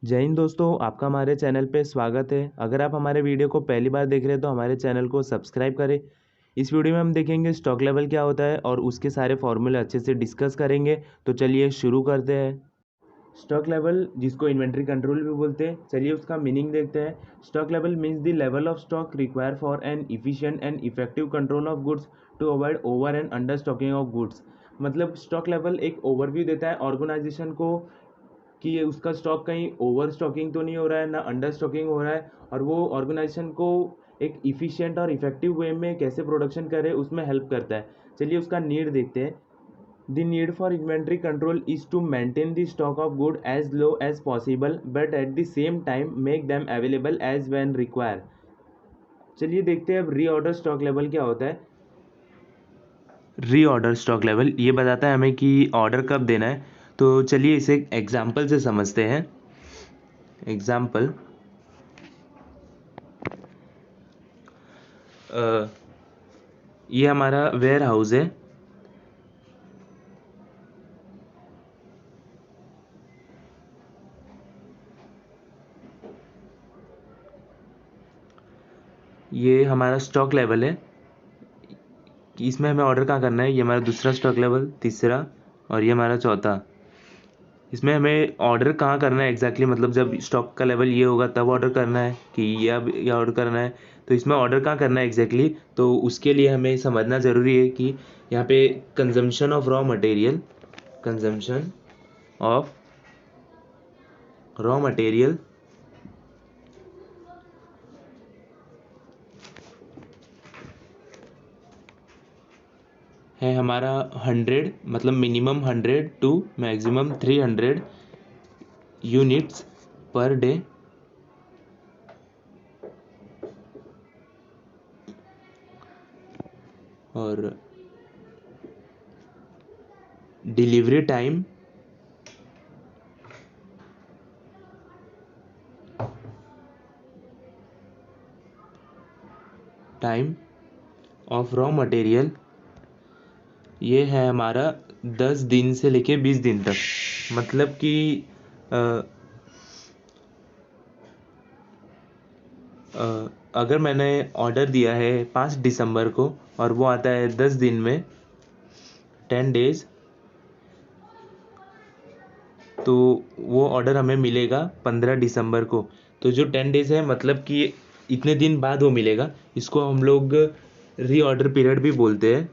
जय हिंद दोस्तों, आपका हमारे चैनल पे स्वागत है। अगर आप हमारे वीडियो को पहली बार देख रहे हैं तो हमारे चैनल को सब्सक्राइब करें। इस वीडियो में हम देखेंगे स्टॉक लेवल क्या होता है और उसके सारे फॉर्मूले अच्छे से डिस्कस करेंगे। तो चलिए शुरू करते हैं। स्टॉक लेवल, जिसको इन्वेंट्री कंट्रोल भी बोलते हैं, चलिए उसका मीनिंग देखते हैं। Stock level means the level of stock require for an efficient and effective control of goods to avoid over and under stocking of goods. मतलब स्टॉक लेवल एक ओवरव्यू देता है ऑर्गेनाइजेशन को कि ये उसका स्टॉक कहीं ओवर स्टॉकिंग तो नहीं हो रहा है, ना अंडर स्टॉकिंग हो रहा है, और वो ऑर्गेनाइजेशन को एक इफ़िशिएंट और इफेक्टिव वे में कैसे प्रोडक्शन करे उसमें हेल्प करता है। चलिए उसका नीड देखते हैं। The need for inventory control is to maintain the stock of good as low as possible but at the same time make them available as when require. चलिए देखते हैं अब रीऑर्डर स्टॉक लेवल क्या होता है। Reorder stock level ये बताता है हमें कि ऑर्डर कब देना है। तो चलिए इसे एक एग्जाम्पल से समझते हैं। एग्जाम्पल, ये हमारा वेयर हाउस है। ये हमारा स्टॉक लेवल है कि इसमें हमें ऑर्डर कहाँ करना है। ये हमारा दूसरा स्टॉक लेवल, तीसरा, और ये हमारा चौथा। इसमें हमें ऑर्डर कहाँ करना है एग्जैक्टली, मतलब जब स्टॉक का लेवल ये होगा तब ऑर्डर करना है कि ये अब ये ऑर्डर करना है। तो इसमें ऑर्डर कहाँ करना है एग्जैक्टली, तो उसके लिए हमें समझना ज़रूरी है कि यहाँ पे consumption of raw material, consumption of raw material है हमारा 100, मतलब minimum 100 to maximum 300 units per day. और delivery time of raw material ये है हमारा 10 दिन से लेके 20 दिन तक। मतलब कि अगर मैंने ऑर्डर दिया है 5 दिसंबर को और वो आता है 10 दिन में, 10 डेज, तो वो ऑर्डर हमें मिलेगा 15 दिसंबर को। तो जो 10 डेज है मतलब कि इतने दिन बाद वो मिलेगा। इसको हम लोग रीऑर्डर पीरियड भी बोलते हैं।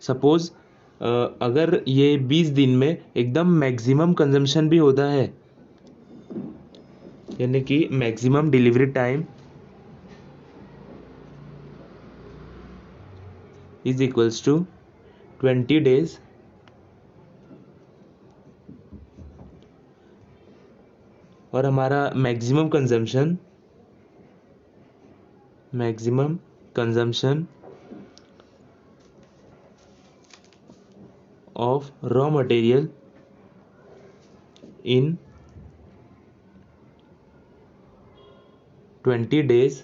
सपोज अगर ये 20 दिन में एकदम मैक्सिमम कंजम्पशन भी होता है, यानी कि maximum delivery time is equals to 20 days, और हमारा maximum consumption of raw material in 20 days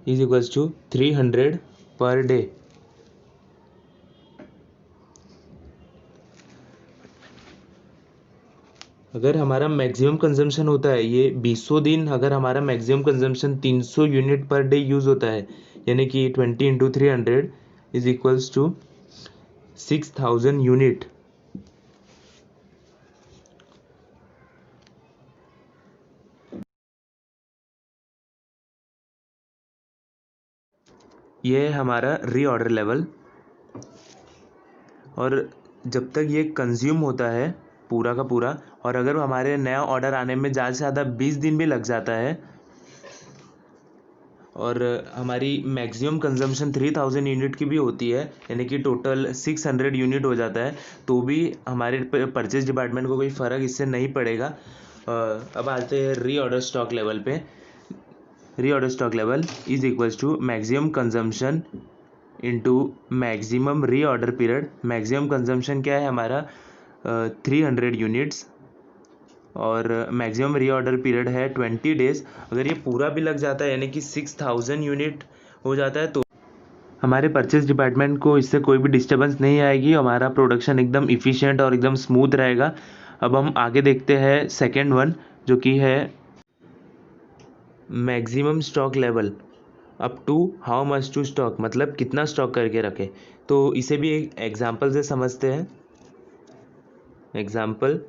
is equals to 300 per day. अगर हमारा मैक्सिमम कंजम्पशन होता है ये 20 दिन, अगर हमारा maximum consumption 300 unit per day use होता है, यानी कि 20 into 300 is equals to 6000 unit. ये है हमारा रीऑर्डर लेवल। और जब तक ये कंज्यूम होता है पूरा का पूरा, और अगर हमारे नया ऑर्डर आने में ज़्यादा से ज़्यादा 20 दिन भी लग जाता है और हमारी मैक्सिमम कंजम्पशन 3000 यूनिट की भी होती है, यानी कि टोटल 600 यूनिट हो जाता है, तो भी हमारे परचेज डिपार्टमेंट को कोई फ़र्क इससे नहीं पड़ेगा। अब आते हैं रीऑर्डर स्टॉक लेवल पे। Reorder stock level is equals to maximum consumption into maximum reorder period. Maximum consumption क्या है हमारा 300 यूनिट्स, और मैक्सिमम रीऑर्डर पीरियड है 20 डेज़। अगर ये पूरा भी लग जाता है यानी कि 6000 यूनिट हो जाता है तो हमारे परचेज डिपार्टमेंट को इससे कोई भी डिस्टर्बेंस नहीं आएगी, हमारा प्रोडक्शन एकदम इफ़िशिएंट और एकदम स्मूथ रहेगा। अब हम आगे देखते हैं सेकेंड वन, जो कि है maximum stock level up to how much to stock, मतलब कितना स्टॉक करके रखें। तो इसे भी एक एग्जांपल से समझते हैं। एग्जांपल,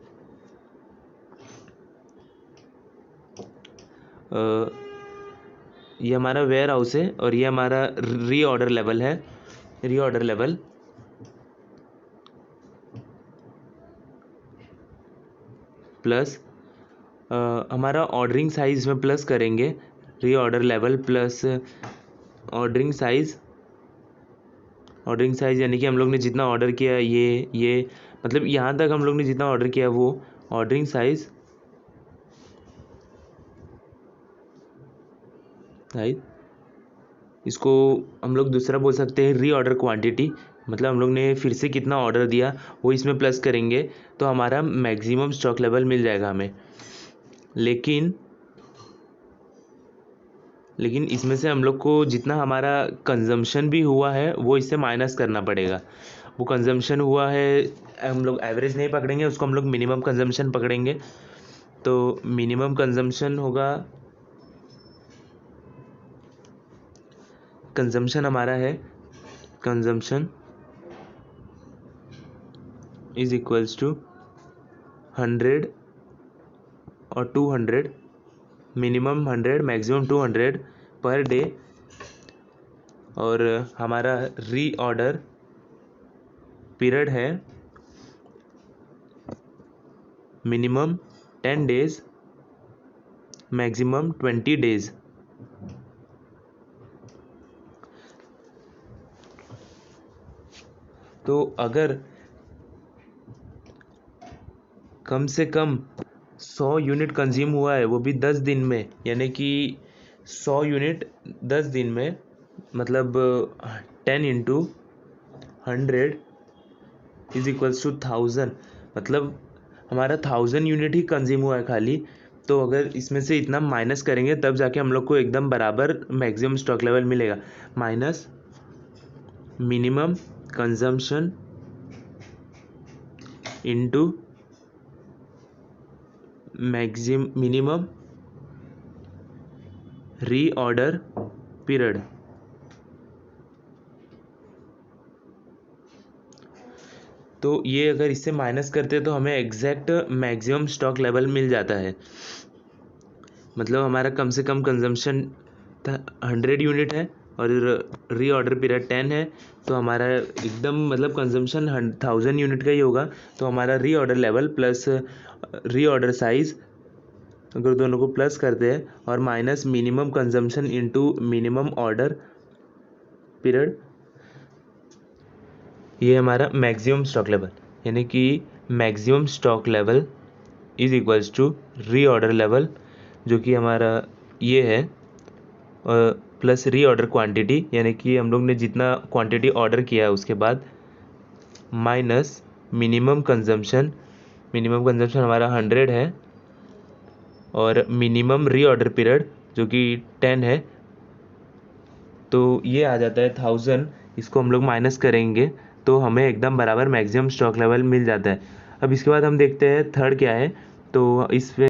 ये हमारा वेयर हाउस है और ये हमारा री ऑर्डर लेवल है। री ऑर्डर लेवल प्लस हमारा ऑर्डरिंग साइज में प्लस करेंगे, री order level plus ordering size. Ordering size यानी कि हम लोग ने जितना ऑर्डर किया ये मतलब यहाँ तक हम लोग ने जितना ऑर्डर किया वो ऑर्डरिंग साइज इसको हम लोग दूसरा बोल सकते हैं री ऑर्डर क्वांटिटी, मतलब हम लोग ने फिर से कितना ऑर्डर दिया वो इसमें प्लस करेंगे तो हमारा मैक्सिमम स्टॉक लेवल मिल जाएगा हमें। लेकिन इसमें से हम लोग को जितना हमारा कंजम्पशन भी हुआ है वो इससे माइनस करना पड़ेगा। वो कंजम्पशन हुआ है हम लोग एवरेज नहीं पकड़ेंगे, उसको हम लोग मिनिमम कंजम्पशन पकड़ेंगे। तो मिनिमम कंजम्पशन होगा, कंजम्पशन हमारा है कंजम्पशन इज इक्वल्स टू 100 और 200, मिनिमम 100 मैक्सिमम 200 पर डे। और हमारा री ऑर्डर पीरियड है मिनिमम 10 डेज मैक्सिमम 20 डेज। तो अगर कम से कम 100 यूनिट कंज्यूम हुआ है वो भी 10 दिन में, यानी कि 100 यूनिट 10 दिन में, मतलब 10 इंटू 100 इज इक्वल्स टू 1000, मतलब हमारा 1000 यूनिट ही कंज्यूम हुआ है खाली। तो अगर इसमें से इतना माइनस करेंगे तब जाके हम लोग को एकदम बराबर मैक्सिमम स्टॉक लेवल मिलेगा। Minus minimum consumption into minimum री ऑर्डर पीरियड। तो ये अगर इससे माइनस करते हैं तो हमें एग्जैक्ट मैक्सिमम स्टॉक लेवल मिल जाता है। मतलब हमारा कम से कम कंजम्पशन 100 यूनिट है और री ऑर्डर पीरियड 10 है, तो हमारा एकदम मतलब कंजम्पशन 1000 यूनिट का ही होगा। तो हमारा reorder level plus reorder size, अगर दोनों को प्लस करते हैं, और minus minimum consumption into minimum order period, ये हमारा मैक्सिमम स्टॉक लेवल, यानी कि maximum stock level is equals to reorder level, जो कि हमारा ये है, प्लस री ऑर्डर क्वांटिटी, यानी कि हम लोग ने जितना क्वांटिटी ऑर्डर किया है उसके बाद, minus minimum consumption. Minimum consumption हमारा 100 है और मिनिमम री ऑर्डर पीरियड जो कि 10 है, तो ये आ जाता है 1000। इसको हम लोग माइनस करेंगे तो हमें एकदम बराबर मैक्सिमम स्टॉक लेवल मिल जाता है। अब इसके बाद हम देखते हैं थर्ड क्या है। तो इसमें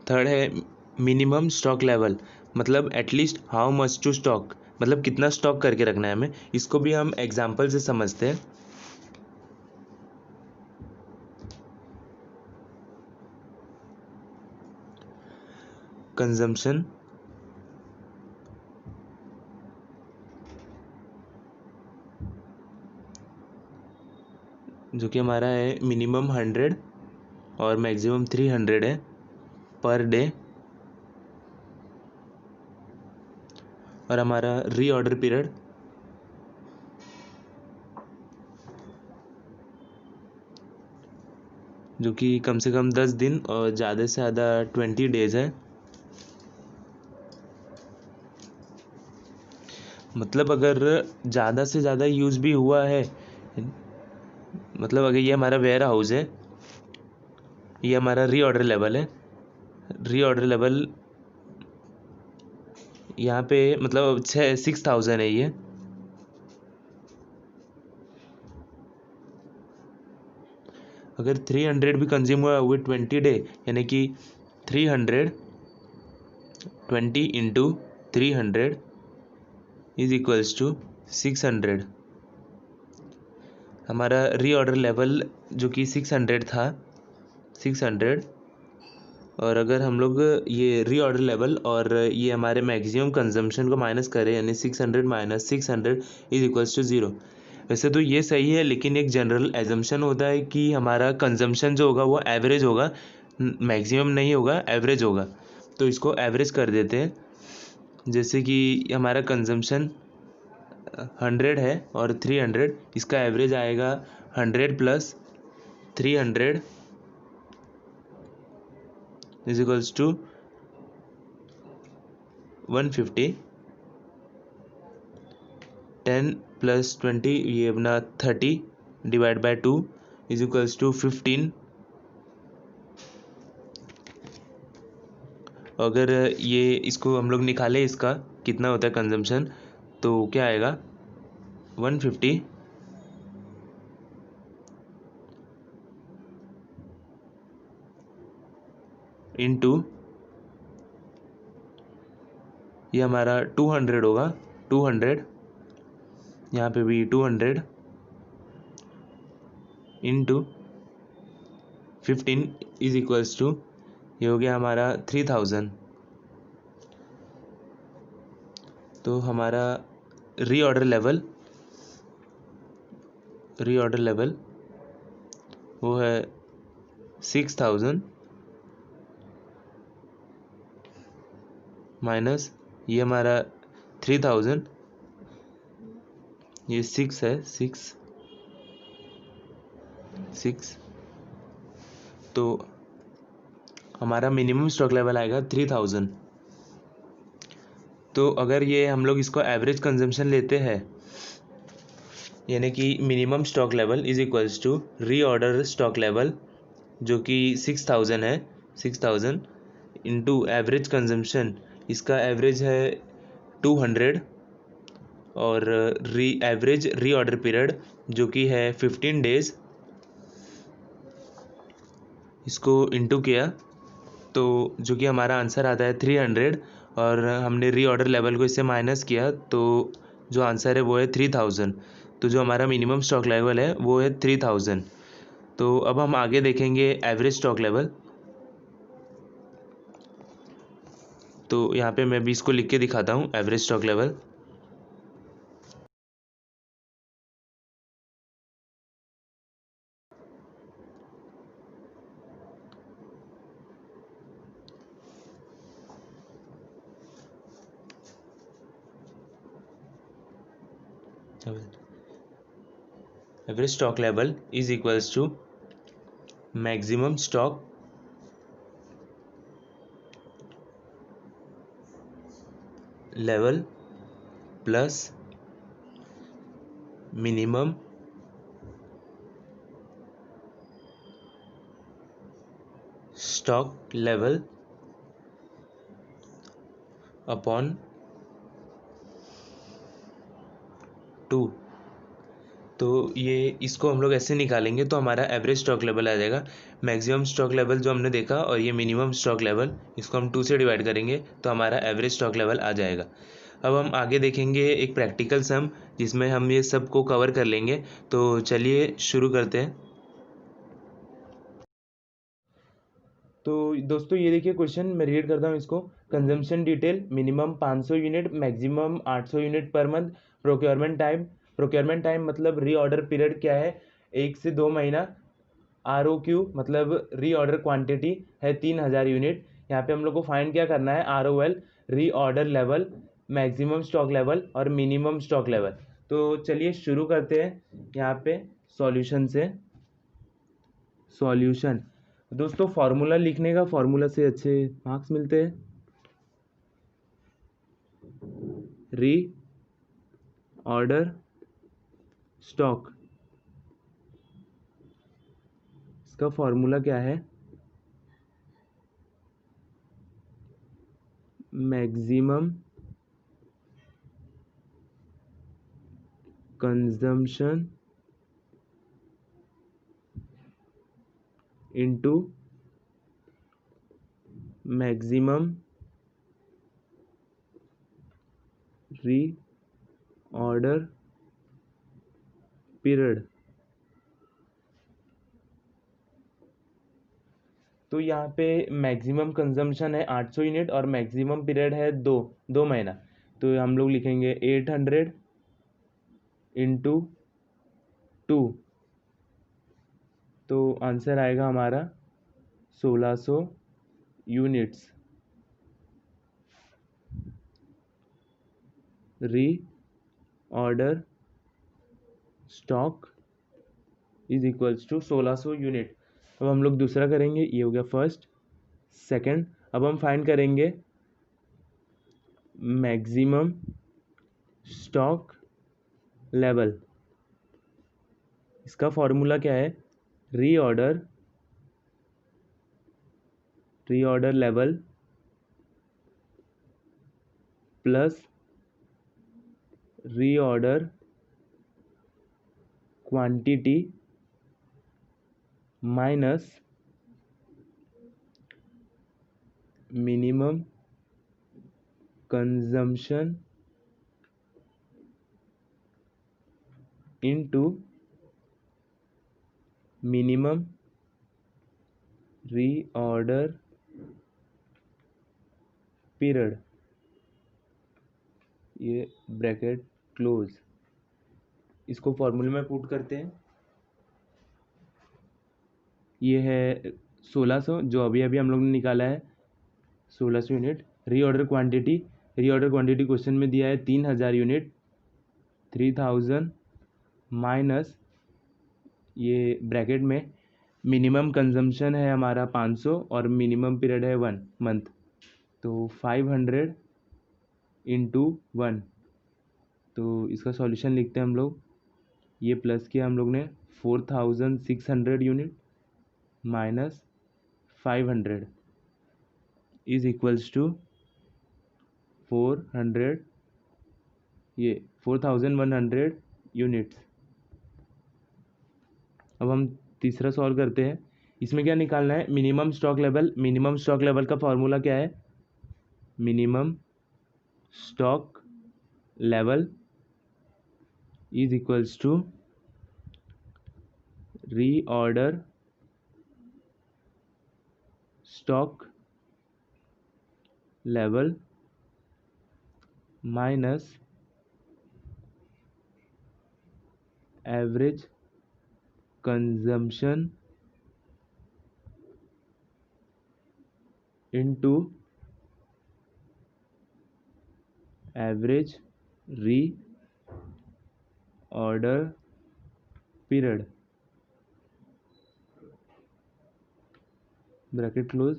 थर्ड है मिनिमम स्टॉक लेवल, मतलब at least how much to stock, मतलब कितना स्टॉक करके रखना है हमें। इसको भी हम एग्जांपल से समझते हैं। कंजम्पशन जो कि हमारा है मिनिमम 100 और मैक्सिमम 300 है पर डे, और हमारा री ऑर्डर पीरियड जो कि कम से कम 10 दिन और ज़्यादा से ज़्यादा 20 डेज है। मतलब अगर ज़्यादा से ज़्यादा यूज़ भी हुआ है, मतलब अगर ये हमारा वेयर हाउस है ये हमारा रीऑर्डर लेवल है। रीऑर्डर लेवल यहाँ पे मतलब 6,000 है ये। अगर 300 भी कंज्यूम हुआ हुए 20 डे, यानी कि 320 इंटू 300 इज इक्वल्स टू 600। हमारा रीऑर्डर लेवल जो कि 600 था, 600, और अगर हम लोग ये रीऑर्डर लेवल और ये हमारे मैक्सिमम कंजम्पशन को माइनस करें, यानी 600 माइनस 600 इज इक्वल्स टू 0। वैसे तो ये सही है, लेकिन एक जनरल एजम्पशन होता है कि हमारा कंजम्पशन जो होगा वो एवरेज होगा, मैक्सिमम नहीं होगा, एवरेज होगा। तो इसको एवरेज कर देते हैं। जैसे कि हमारा कंजम्पशन 100 है और 300, इसका एवरेज आएगा 100 plus 300 is equals to 150। 10 plus 20 ये अपना 30 divide by 2 is equals to 15। अगर ये इसको हम लोग निकालें, इसका कितना होता है कंजम्पशन, तो क्या आएगा 150 इंटू ये हमारा 200 होगा, 200, यहाँ पे भी 200 इंटू 15 इज इक्वल्स टू ये हो गया हमारा 3000। तो हमारा रीऑर्डर लेवल वो है 6000 माइनस ये हमारा 3000, ये 6 है, 6। तो हमारा मिनिमम स्टॉक लेवल आएगा 3000। तो अगर ये हम लोग इसको एवरेज कंजम्पशन लेते हैं, यानी कि minimum stock level is equals to reorder stock level जो कि 6000 है, 6000 इंटू एवरेज कंजम्पशन, इसका एवरेज है 200, और एवरेज रीऑर्डर पीरियड जो कि है 15 डेज, इसको इंटू किया तो जो कि हमारा आंसर आता है 300, और हमने रीऑर्डर लेवल को इससे माइनस किया तो जो आंसर है वो है 3000। तो जो हमारा मिनिमम स्टॉक लेवल है वो है 3000। तो अब हम आगे देखेंगे एवरेज स्टॉक लेवल। तो यहाँ पे मैं भी इसको लिख के दिखाता हूँ, average stock level. Average stock level is equals to maximum stock level plus minimum stock level upon 2। तो ये इसको हम लोग ऐसे निकालेंगे तो हमारा एवरेज स्टॉक लेवल आ जाएगा। मैक्सिमम स्टॉक लेवल जो हमने देखा और ये मिनिमम स्टॉक लेवल, इसको हम 2 से डिवाइड करेंगे तो हमारा एवरेज स्टॉक लेवल आ जाएगा। अब हम आगे देखेंगे एक प्रैक्टिकल सम जिसमें हम ये सब को कवर कर लेंगे। तो चलिए शुरू करते हैं। तो दोस्तों ये देखिए क्वेश्चन, मैं रीड करता हूँ इसको। Consumption detail, minimum 500 unit, maximum 800 unit per month. Procurement time मतलब रीऑर्डर पीरियड क्या है, 1 से 2 महीना। ROQ मतलब रीऑर्डर क्वांटिटी है 3000 यूनिट। यहाँ पे हम लोग को फाइंड क्या करना है, ROL reorder level, maximum stock level और मिनिमम स्टॉक लेवल। तो चलिए शुरू करते हैं यहाँ पे सॉल्यूशन से। सॉल्यूशन दोस्तों, फार्मूला लिखने का, फार्मूला से अच्छे मार्क्स मिलते हैं। री ऑर्डर स्टॉक, इसका फार्मूला क्या है, maximum consumption into maximum reorder period. तो यहाँ पे मैक्सिमम कंजम्पशन है 800 यूनिट और मैक्सिमम पीरियड है दो महीना। तो हम लोग लिखेंगे 800 इंटू 2, तो आंसर आएगा हमारा 1600 units. Reorder stock is equals to 1600 unit. अब हम लोग दूसरा करेंगे, ये हो गया फर्स्ट। सेकंड, अब हम फाइंड करेंगे मैक्सिमम स्टॉक लेवल। इसका फॉर्मूला क्या है? Reorder level plus reorder quantity minus minimum consumption into minimum reorder period. ये ब्रैकेट क्लोज। इसको फॉर्मूले में पुट करते हैं। ये है 1600 जो अभी अभी हम लोग ने निकाला है, 1600 यूनिट। रीऑर्डर क्वांटिटी क्वेश्चन में दिया है 3000 यूनिट। 3000 माइनस ये ब्रैकेट में मिनिमम कंजम्पशन है हमारा 500 और मिनिमम पीरियड है 1 मंथ, तो 500 इंटू 1। तो इसका सॉल्यूशन लिखते हैं हम लोग। ये प्लस किया हम लोग ने 4600 unit minus 500 is equals to 400, ये 4100 यूनिट्स। अब हम तीसरा सॉल्व करते हैं। इसमें क्या निकालना है? मिनिमम स्टॉक लेवल का फॉर्मूला क्या है? Minimum stock level is equals to reorder stock level minus average consumption into average reorder period, bracket close.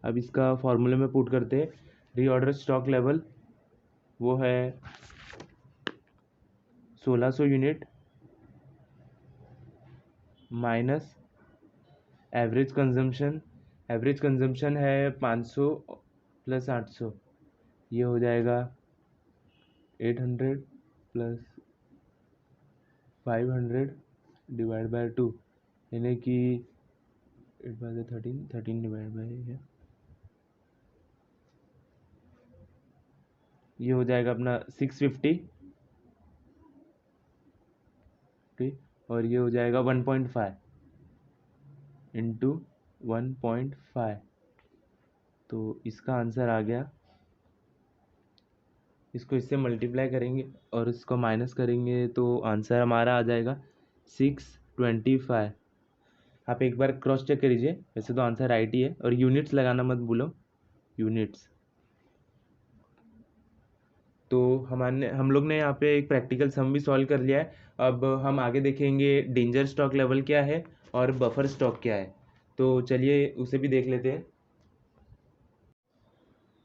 अब इसका फॉर्मूले में पुट करते हैं। रीऑर्डर स्टॉक लेवल वो है 1600 यूनिट माइनस एवरेज कंजम्पशन है 500 प्लस 800, ये हो जाएगा 800 प्लस 500 डिवाइड बाय 2, यानी कि 8/13 डिवाइड बाय ये हो जाएगा अपना 650, ठीक। और ये हो जाएगा 1.5 इंटू 1.5, तो इसका आंसर आ गया। इसको इससे मल्टीप्लाई करेंगे और इसको माइनस करेंगे तो आंसर हमारा आ जाएगा 625। आप एक बार क्रॉस चेक करिए, वैसे तो आंसर राइट ही है। और यूनिट्स लगाना मत भूलो, यूनिट्स। तो हम लोग ने यहाँ पे एक प्रैक्टिकल सम भी सॉल्व कर लिया है। अब हम आगे देखेंगे डेंजर स्टॉक लेवल क्या है और बफर स्टॉक क्या है। तो चलिए उसे भी देख लेते हैं।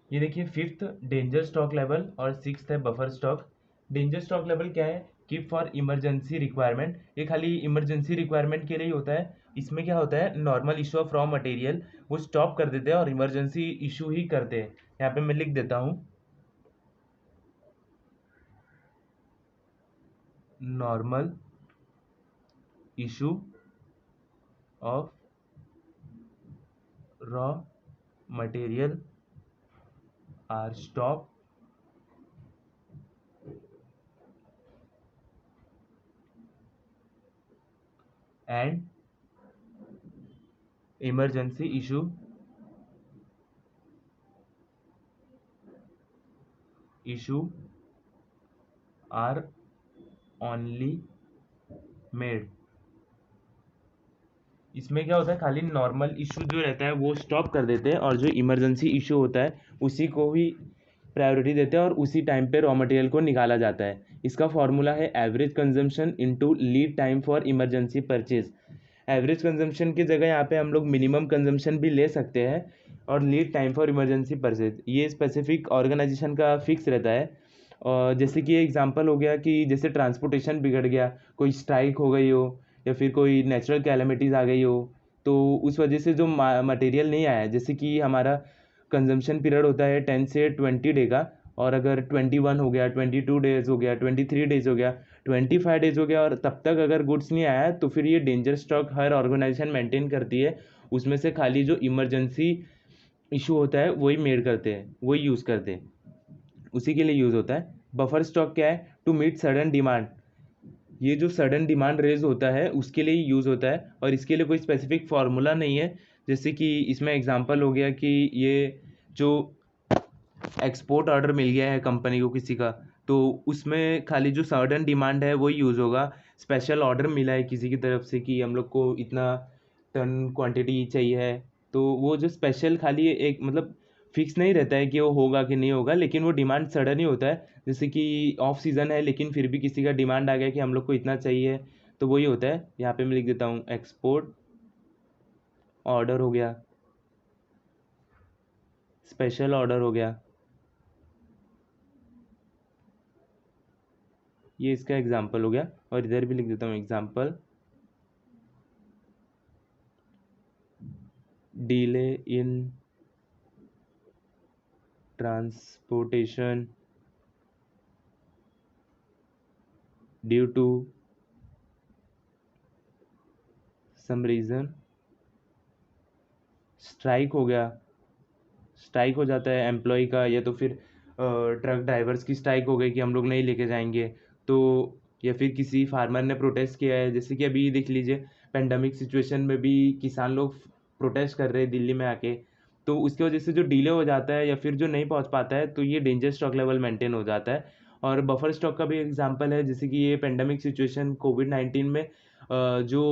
ये देखिए, 5th डेंजर स्टॉक लेवल और 6th है buffer stock. Danger stock level क्या है? Keep for emergency requirement. ये खाली इमरजेंसी रिक्वायरमेंट के लिए ही होता है। इसमें क्या होता है, normal issue of raw material वो स्टॉप कर देते हैं और इमरजेंसी इशू ही करते हैं। यहाँ पे मैं लिख देता हूँ, normal issue of raw material are stop and emergency issue are only made. इसमें क्या होता है, खाली नॉर्मल इशू जो रहता है वो स्टॉप कर देते हैं और जो इमरजेंसी इशू होता है उसी को ही प्रायोरिटी देते हैं और उसी टाइम पे रॉ मटेरियल को निकाला जाता है। इसका फॉर्मूला है average consumption into lead time for emergency purchase. Average consumption की जगह यहाँ पे हम लोग मिनिमम कंजम्पशन भी ले सकते हैं और lead time for emergency purchase ये स्पेसिफिक ऑर्गेनाइजेशन का फिक्स रहता है। और जैसे कि एग्जांपल हो गया कि जैसे ट्रांसपोर्टेशन बिगड़ गया, कोई स्ट्राइक हो गई हो या फिर कोई नेचुरल कैलेमिटीज़ आ गई हो, तो उस वजह से जो मटेरियल नहीं आया, जैसे कि हमारा कंजम्पशन पीरियड होता है 10 से 20 डे का, और अगर 21 हो गया, 22 डेज हो गया, 23 डेज हो गया, 25 डेज हो गया और तब तक अगर गुड्स नहीं आया तो फिर ये डेंजर स्टॉक हर ऑर्गेनाइजेशन मेंटेन करती है। उसमें से खाली जो इमरजेंसी इशू होता है वही मेड करते हैं, वही यूज़ करते हैं, उसी के लिए यूज़ होता है। बफर स्टॉक क्या है, टू मीट सडन डिमांड। ये जो सडन डिमांड रेज होता है उसके लिए यूज़ होता है और इसके लिए कोई स्पेसिफिक फार्मूला नहीं है। जैसे कि इसमें एग्जांपल हो गया कि ये जो एक्सपोर्ट ऑर्डर मिल गया है कंपनी को किसी का, तो उसमें खाली जो सडन डिमांड है वही यूज़ होगा। स्पेशल ऑर्डर मिला है किसी की तरफ से कि हम लोग को इतना टन क्वांटिटी चाहिए है, तो वो जो स्पेशल खाली एक मतलब फिक्स नहीं रहता है कि वो होगा कि नहीं होगा, लेकिन वो डिमांड सडन ही होता है। जैसे कि ऑफ सीज़न है लेकिन फिर भी किसी का डिमांड आ गया कि हम लोग को इतना चाहिए, तो वही होता है। यहाँ पे मैं लिख देता हूँ एक्सपोर्ट ऑर्डर हो गया, स्पेशल ऑर्डर हो गया, ये इसका एग्जाम्पल हो गया। और इधर भी लिख देता हूँ example, delay in transportation due to some reason, strike हो गया, स्ट्राइक हो जाता है एम्प्लॉय का, या तो फिर ट्रक ड्राइवर्स की स्ट्राइक हो गई कि हम लोग नहीं लेके जाएंगे, तो या फिर किसी फार्मर ने प्रोटेस्ट किया है, जैसे कि अभी देख लीजिए पेंडेमिक सिचुएशन में भी किसान लोग प्रोटेस्ट कर रहे हैं दिल्ली में आके, तो उसकी वजह से जो डिले हो जाता है या फिर जो नहीं पहुंच पाता है तो ये डेंजर स्टॉक लेवल मेंटेन हो जाता है। और बफर स्टॉक का भी एग्जांपल है, जैसे कि ये पेंडेमिक सिचुएशन कोविड-19 में जो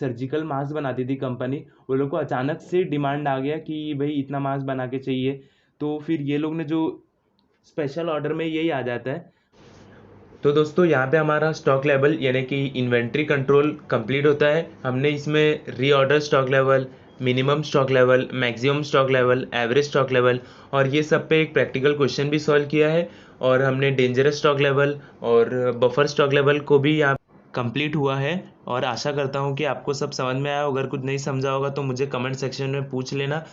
सर्जिकल मास्क बनाती थी कंपनी, वो लोग को अचानक से डिमांड आ गया कि भाई इतना मास्क बना के चाहिए, तो फिर ये लोग ने जो स्पेशल ऑर्डर में यही आ जाता है। तो दोस्तों यहाँ पे हमारा स्टॉक लेवल यानी कि इन्वेंट्री कंट्रोल कंप्लीट होता है। हमने इसमें reorder stock level, minimum stock level, maximum stock level, average stock level और ये सब पे एक प्रैक्टिकल क्वेश्चन भी सॉल्व किया है। और हमने डेंजरस स्टॉक लेवल और बफर स्टॉक लेवल को भी यहाँ कंप्लीट हुआ है। और आशा करता हूँ कि आपको सब समझ में आया। अगर कुछ नहीं समझा होगा तो मुझे कमेंट सेक्शन में पूछ लेना।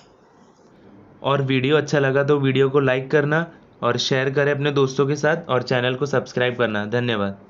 और वीडियो अच्छा लगा तो वीडियो को लाइक करना और शेयर करें अपने दोस्तों के साथ और चैनल को सब्सक्राइब करना। धन्यवाद।